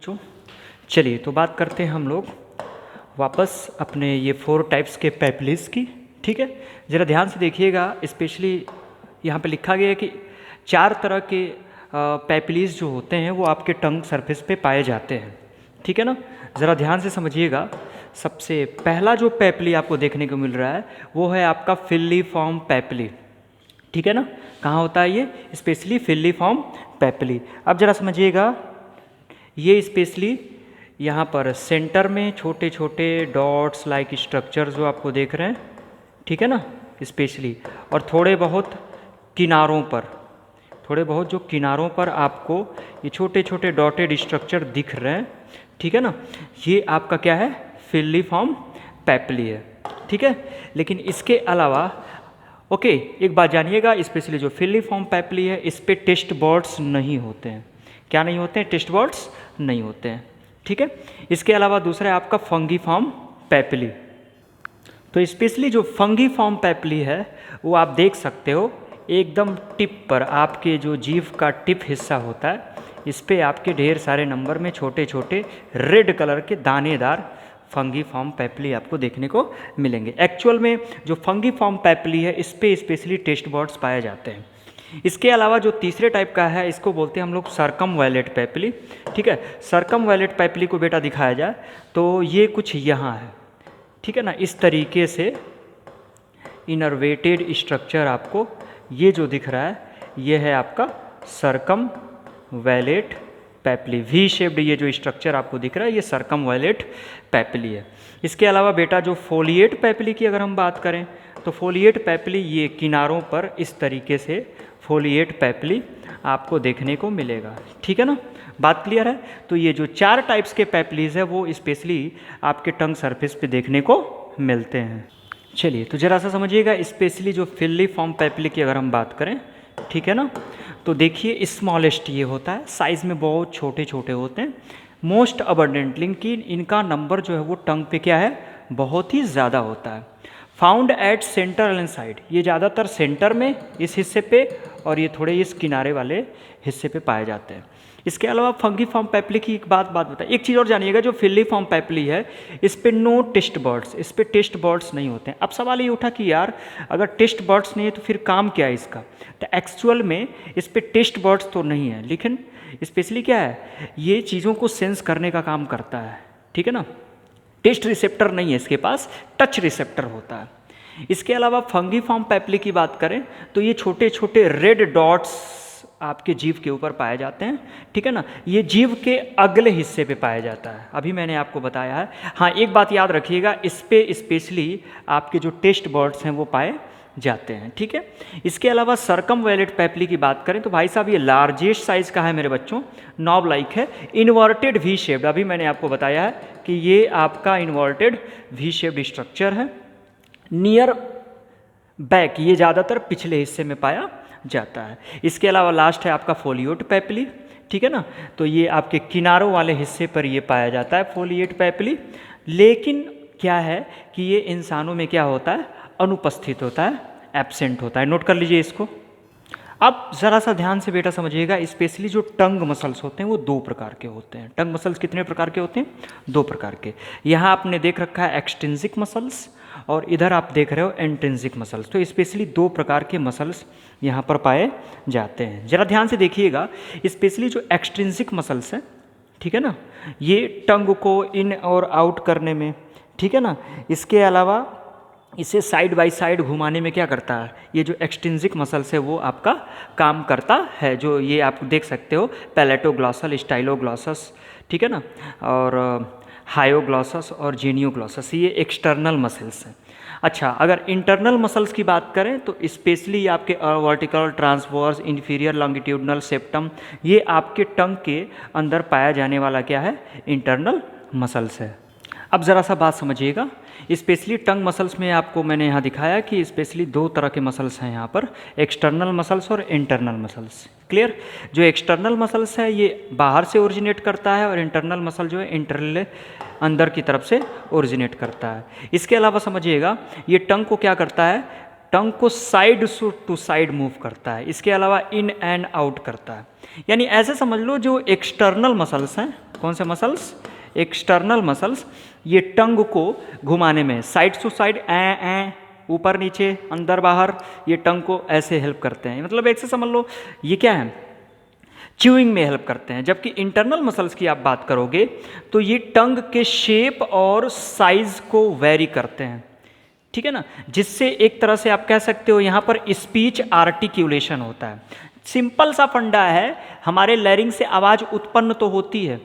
बच्चों, चलिए तो बात करते हैं हम लोग वापस अपने ये 4 टाइप्स के पैपिलिस की। ठीक है, ज़रा ध्यान से देखिएगा। स्पेशली यहाँ पे लिखा गया है कि 4 तरह के पैपिलिस जो होते हैं वो आपके टंग सरफेस पे पाए जाते हैं। ठीक है ना, ज़रा ध्यान से समझिएगा। सबसे पहला जो पैपिली आपको देखने को मिल रहा है वो है आपका फिल्लीफॉर्म पैपिली। ठीक है ना, कहाँ होता है ये? Specially फिल्लीफॉर्म papillae. अब ज़रा समझिएगा, ये स्पेशली यहाँ पर सेंटर में छोटे छोटे डॉट्स लाइक स्ट्रक्चर जो आपको देख रहे हैं, ठीक है ना, स्पेशली, और थोड़े बहुत जो किनारों पर आपको ये छोटे छोटे डॉटेड स्ट्रक्चर दिख रहे हैं, ठीक है ना, ये आपका क्या है? फिल्लीफॉर्म पैपिली है। ठीक है, लेकिन इसके अलावा एक बात जानिएगा, स्पेशली जो फिल्लीफॉर्म पैपिली है इस पे टेस्ट बर्ड्स नहीं होते हैं। क्या नहीं होते हैं? टेस्ट बर्ड्स नहीं होते हैं। ठीक है, इसके अलावा दूसरा है आपका फंगीफॉर्म पैपिली। तो स्पेशली जो फंगीफॉर्म पैपिली है वो आप देख सकते हो एकदम टिप पर, आपके जो जीभ का टिप हिस्सा होता है इस पे आपके ढेर सारे नंबर में छोटे छोटे रेड कलर के दानेदार फंगीफॉर्म पैपिली आपको देखने को मिलेंगे। एक्चुअल में जो फंगीफॉर्म पैपिली है इस पे स्पेशली टेस्ट बर्ड्स पाए जाते हैं। इसके अलावा जो तीसरे टाइप का है इसको बोलते हैं हम लोग सर्कमवैलेट पैपिली। ठीक है, सर्कमवैलेट पैपिली को बेटा दिखाया जाए तो ये कुछ यहाँ है, ठीक है ना, इस तरीके से इनर्वेटेड स्ट्रक्चर आपको ये जो दिख रहा है ये है आपका सर्कमवैलेट पैपिली। वी शेप्ड ये जो स्ट्रक्चर आपको दिख रहा है ये सर्कमवैलेट पैपिली है। इसके अलावा बेटा जो फोलिएट पैपिली की अगर हम बात करें तो फोलिएट पैपिली ये किनारों पर इस तरीके से फोलिएट पैपिली आपको देखने को मिलेगा। ठीक है ना, बात क्लियर है? तो ये जो 4 टाइप्स के पैपिलीज है वो स्पेशली आपके टंग सरफेस पे देखने को मिलते हैं। चलिए तो जरा सा समझिएगा, स्पेशली जो फिल्लीफॉर्म पैपिली की अगर हम बात करें, ठीक है ना, तो देखिए स्मॉलेस्ट ये होता है, साइज़ में बहुत छोटे छोटे होते हैं। मोस्ट अबंडेंटली कि इनका नंबर जो है वो टंग पे क्या है? बहुत ही ज़्यादा होता है। Found at centre and side, ये ज़्यादातर सेंटर में इस हिस्से पे और ये थोड़े इस किनारे वाले हिस्से पे पाए जाते हैं। इसके अलावा फंगीफॉर्म पैपिली की एक बात बताएं, एक चीज़ और जानिएगा, जो फिल्लीफॉर्म पैपिली है इस पे नो टेस्ट बर्ड्स, इस पे टेस्ट बर्ड्स नहीं होते हैं। अब सवाल ये उठा कि यार अगर टेस्ट बर्ड्स नहीं है तो फिर काम क्या है इसका? तो एक्चुअल में इस पे टेस्ट बर्ड्स तो नहीं है, लेकिन स्पेशली क्या है, ये चीज़ों को सेंस करने का काम करता है। ठीक है ना, टेस्ट रिसेप्टर नहीं है इसके पास, टच रिसेप्टर होता है। इसके अलावा फंगीफॉर्म पैपिली की बात करें तो ये छोटे छोटे रेड डॉट्स आपके जीभ के ऊपर पाए जाते हैं। ठीक है ना, ये जीभ के अगले हिस्से पे पाया जाता है, अभी मैंने आपको बताया है। हाँ, एक बात याद रखिएगा, इस पे स्पेशली आपके जो टेस्ट बर्ड्स हैं वो पाए जाते हैं। ठीक है, इसके अलावा सर्कमवैलेट पैपिली की बात करें तो भाई साहब ये लार्जेस्ट साइज़ का है मेरे बच्चों, नॉब लाइक है, इन्वर्टेड वी शेप्ड। अभी मैंने आपको बताया है कि ये आपका इन्वर्टेड वी शेप्ड स्ट्रक्चर है। नियर बैक, ये ज़्यादातर पिछले हिस्से में पाया जाता है। इसके अलावा लास्ट है आपका फोलिएट पैपिली। ठीक है ना, तो ये आपके किनारों वाले हिस्से पर ये पाया जाता है फोलिएट पैपिली। लेकिन क्या है कि ये इंसानों में क्या होता है? अनुपस्थित होता है, एब्सेंट होता है। नोट कर लीजिए इसको। अब ज़रा सा ध्यान से बेटा समझिएगा, स्पेशली जो टंग मसल्स होते हैं वो 2 प्रकार के होते हैं। टंग मसल्स कितने प्रकार के होते हैं? 2 प्रकार के। यहाँ आपने देख रखा है एक्सट्रिंसिक मसल्स और इधर आप देख रहे हो इंट्रिंसिक मसल्स। तो स्पेशली 2 प्रकार के मसल्स यहाँ पर पाए जाते हैं। ज़रा ध्यान से देखिएगा, स्पेशली जो एक्सट्रिंसिक मसल्स हैं, ठीक है ना, ये टंग को इन और आउट करने में, ठीक है ना, इसके अलावा इसे साइड बाय साइड घुमाने में क्या करता है? ये जो एक्सट्रिंसिक मसल्स है वो आपका काम करता है। जो ये आप देख सकते हो पैलेटोग्लॉसल, स्टाइलोग्लॉसस, ठीक है ना, और हायोग्लॉसस और जेनियोग्लॉसस, ये एक्सटर्नल मसल्स हैं। अच्छा, अगर इंटरनल मसल्स की बात करें तो स्पेशली आपके vertical, transverse, inferior longitudinal septum, ये आपके टंग के अंदर पाया जाने वाला क्या है? इंटरनल मसल्स है। अब ज़रा सा बात समझिएगा, स्पेशली टंग मसल्स में आपको मैंने यहाँ दिखाया कि स्पेशली 2 तरह के मसल्स हैं यहाँ पर, एक्सटर्नल मसल्स और इंटरनल मसल्स। क्लियर? जो एक्सटर्नल मसल्स है ये बाहर से ओरिजिनेट करता है और इंटरनल मसल जो है इंटरनल अंदर की तरफ से ओरिजिनेट करता है। इसके अलावा समझिएगा, ये टंग को क्या करता है? टंग को साइड टू साइड मूव करता है, इसके अलावा इन एंड आउट करता है। यानी ऐसे समझ लो जो एक्सटर्नल मसल्स हैं, कौन से मसल्स? एक्सटर्नल मसल्स, ये टंग को घुमाने में साइड टू साइड ए ऊपर नीचे अंदर बाहर, ये टंग को ऐसे हेल्प करते हैं। मतलब एक से समझ लो ये क्या है, च्यूइंग में हेल्प करते हैं। जबकि इंटरनल मसल्स की आप बात करोगे तो ये टंग के शेप और साइज को वेरी करते हैं, ठीक है ना, जिससे एक तरह से आप कह सकते हो यहाँ पर स्पीच आर्टिक्यूलेशन होता है। सिंपल सा फंडा है, हमारे लैरिंग से आवाज़ उत्पन्न तो होती है,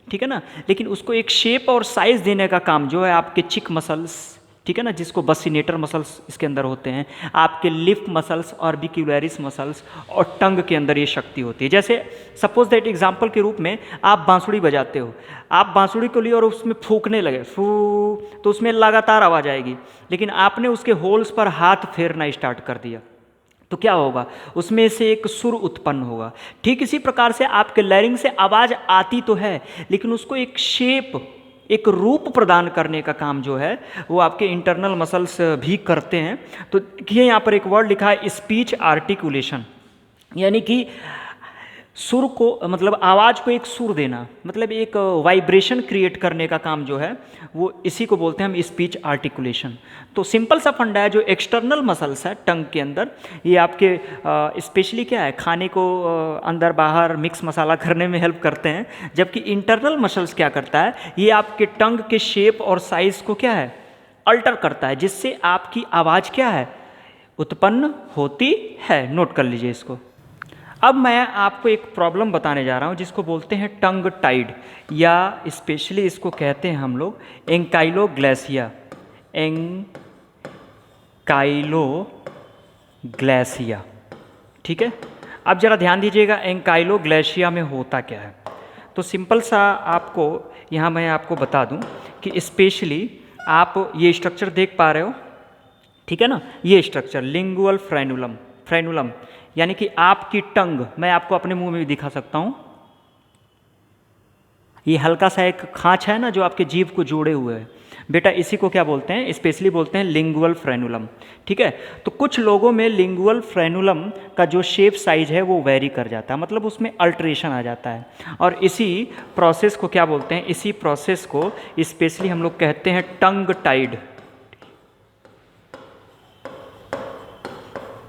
ठीक है ना, लेकिन उसको एक शेप और साइज देने का काम जो है आपके चिक मसल्स, ठीक है ना, जिसको बसिनेटर मसल्स इसके अंदर होते हैं, आपके लिफ मसल्स, ऑर्बिक्युलरिस मसल्स और टंग के अंदर ये शक्ति होती है। जैसे सपोज दैट एग्जांपल के रूप में आप बांसुड़ी बजाते हो, आप बांसुड़ी को लिए और उसमें फूंकने लगे फू, तो उसमें लगातार आवाज़ आएगी, लेकिन आपने उसके होल्स पर हाथ फेरना स्टार्ट कर दिया तो क्या होगा, उसमें से एक सुर उत्पन्न होगा। ठीक इसी प्रकार से आपके लैरिंग से आवाज़ आती तो है, लेकिन उसको एक शेप, एक रूप प्रदान करने का काम जो है वो आपके इंटरनल मसल्स भी करते हैं। तो ये यहाँ पर एक वर्ड लिखा है स्पीच आर्टिकुलेशन, यानी कि सुर को, मतलब आवाज़ को एक सुर देना, मतलब एक वाइब्रेशन क्रिएट करने का काम जो है वो इसी को बोलते हैं हम स्पीच आर्टिकुलेशन। तो सिंपल सा फंडा है, जो एक्सटर्नल मसल्स है टंग के अंदर, ये आपके स्पेशली क्या है, खाने को अंदर बाहर मिक्स मसाला करने में हेल्प करते हैं। जबकि इंटरनल मसल्स क्या करता है, ये आपके टंग के शेप और साइज़ को क्या है, अल्टर करता है, जिससे आपकी आवाज़ क्या है, उत्पन्न होती है। नोट कर लीजिए इसको। अब मैं आपको एक प्रॉब्लम बताने जा रहा हूँ जिसको बोलते हैं टंग टाइड, या स्पेशली इसको कहते हैं हम लोग एंकाइलोग्लेसिया, एंकाइलोग्लेसिया, ठीक है। अब ज़रा ध्यान दीजिएगा एंकाइलोग्लेशिया में होता क्या है। तो सिंपल सा आपको यहाँ मैं आपको बता दूँ कि स्पेशली आप ये स्ट्रक्चर देख पा रहे हो, ठीक है ना, ये स्ट्रक्चर लिंगुअल फ्रेनुलम, फ्रेनुलम यानी कि आपकी टंग, मैं आपको अपने मुंह में भी दिखा सकता हूँ, ये हल्का सा एक खांच है ना जो आपके जीभ को जोड़े हुए है बेटा, इसी को क्या बोलते हैं, स्पेशली बोलते हैं लिंगुअल फ्रेनुलम, ठीक है। तो कुछ लोगों में लिंगुअल फ्रेनुलम का जो शेप साइज है वो वेरी कर जाता है, मतलब उसमें अल्ट्रेशन आ जाता है, और इसी प्रोसेस को क्या बोलते हैं, इसी प्रोसेस को स्पेशली हम लोग कहते हैं टंग टाइड,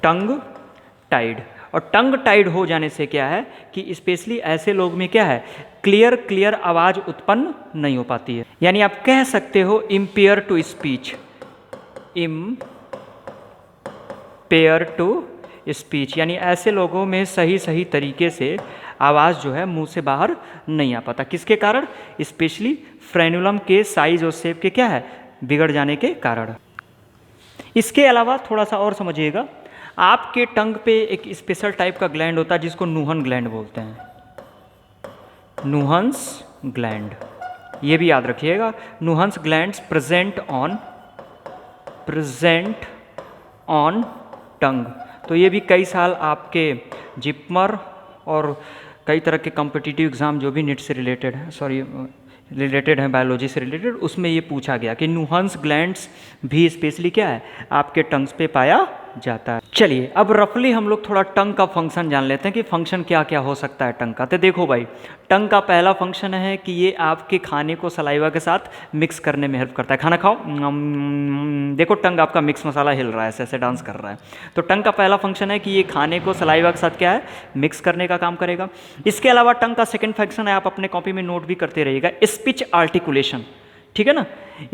टंग टाइड। और टंग टाइड हो जाने से क्या है कि स्पेशली ऐसे लोग में क्या है, क्लियर आवाज़ उत्पन्न नहीं हो पाती है। यानी आप कह सकते हो impair to speech, impair to speech, यानी ऐसे लोगों में सही तरीके से आवाज़ जो है मुंह से बाहर नहीं आ पाता। किसके कारण, स्पेशली फ्रेनुलम के साइज और शेप के क्या है, बिगड़ जाने के कारण। इसके अलावा थोड़ा सा और समझिएगा, आपके टंग पे एक स्पेशल टाइप का ग्लैंड होता है जिसको नुहन ग्लैंड बोलते हैं, नुहंस ग्लैंड, ये भी याद रखिएगा। नुहंस ग्लैंड्स प्रेजेंट ऑन टंग। तो ये भी कई साल आपके जिपमर और कई तरह के कॉम्पिटिटिव एग्ज़ाम जो भी नीट से रिलेटेड है, रिलेटेड है बायोलॉजी से रिलेटेड, उसमें ये पूछा गया कि नुहंस ग्लैंड्स भी स्पेशली क्या है, आपके टंग्स पे पाया जाता है। चलिए अब रफली हम लोग थोड़ा टंग का फंक्शन जान लेते हैं कि फंक्शन क्या क्या हो सकता है टंग का। तो देखो भाई, टंग का पहला फंक्शन है कि ये आपके खाने को सलाइवा के साथ मिक्स करने में हेल्प करता है। खाना खाओ, देखो टंग आपका मिक्स मसाला हिल रहा है, ऐसे ऐसे डांस कर रहा है। तो टंग का पहला फंक्शन है कि ये खाने को सलाइवा के साथ क्या है, मिक्स करने का काम करेगा। इसके अलावा टंग का सेकेंड फंक्शन है, आप अपने कॉपी में नोट भी करते रहिएगा, स्पीच आर्टिकुलेशन, ठीक है ना।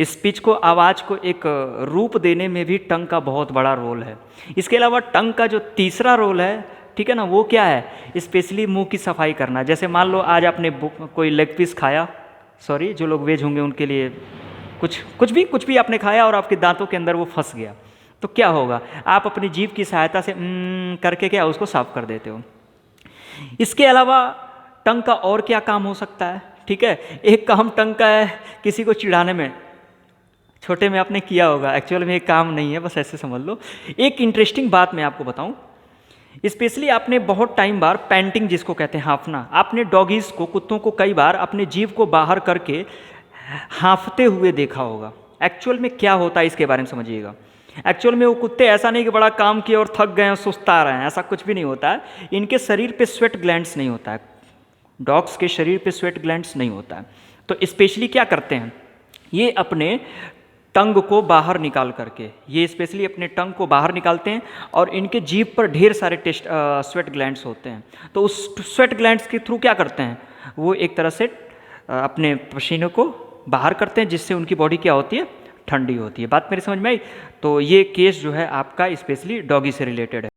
स्पीच को, आवाज़ को एक रूप देने में भी टंग का बहुत बड़ा रोल है। इसके अलावा टंग का जो तीसरा रोल है, ठीक है ना, वो क्या है, स्पेशली मुंह की सफाई करना। जैसे मान लो आज आपने कोई लेग पीस खाया, सॉरी जो लोग वेज होंगे उनके लिए, कुछ भी आपने खाया और आपके दांतों के अंदर वो फंस गया, तो क्या होगा, आप अपनी जीभ की सहायता से करके क्या उसको साफ कर देते हो। इसके अलावा टंग का और क्या काम हो सकता है, ठीक है। एक काम टंग का है किसी को चिढ़ाने में, छोटे में आपने किया होगा, एक्चुअल में एक काम नहीं है, बस ऐसे समझ लो। एक इंटरेस्टिंग बात मैं आपको बताऊं, स्पेशली आपने बहुत टाइम बार पैंटिंग जिसको कहते हैं हाँफना, आपने डॉगीज़ को, कुत्तों को कई बार अपने जीभ को बाहर करके हाँफते हुए देखा होगा। एक्चुअल में क्या होता है इसके बारे में समझिएगा। एक्चुअल में वो कुत्ते ऐसा नहीं कि बड़ा काम किए और थक गए और सुस्ता रहे हैं, ऐसा कुछ भी नहीं होता है। इनके शरीर पे स्वेट ग्लैंड्स नहीं होता है, डॉग्स के शरीर पे स्वेट ग्लैंड्स नहीं होता है। तो स्पेशली क्या करते हैं, ये अपने टंग को बाहर निकाल करके, ये स्पेशली अपने टंग को बाहर निकालते हैं और इनके जीभ पर ढेर सारे स्वेट ग्लैंड्स होते हैं। तो उस स्वेट ग्लैंड्स के थ्रू क्या करते हैं, वो एक तरह से अपने पसीने को बाहर करते हैं, जिससे उनकी बॉडी क्या होती है, ठंडी होती है। बात मेरी समझ में आई। तो ये केस जो है आपका स्पेशली डॉगी से रिलेटेड है।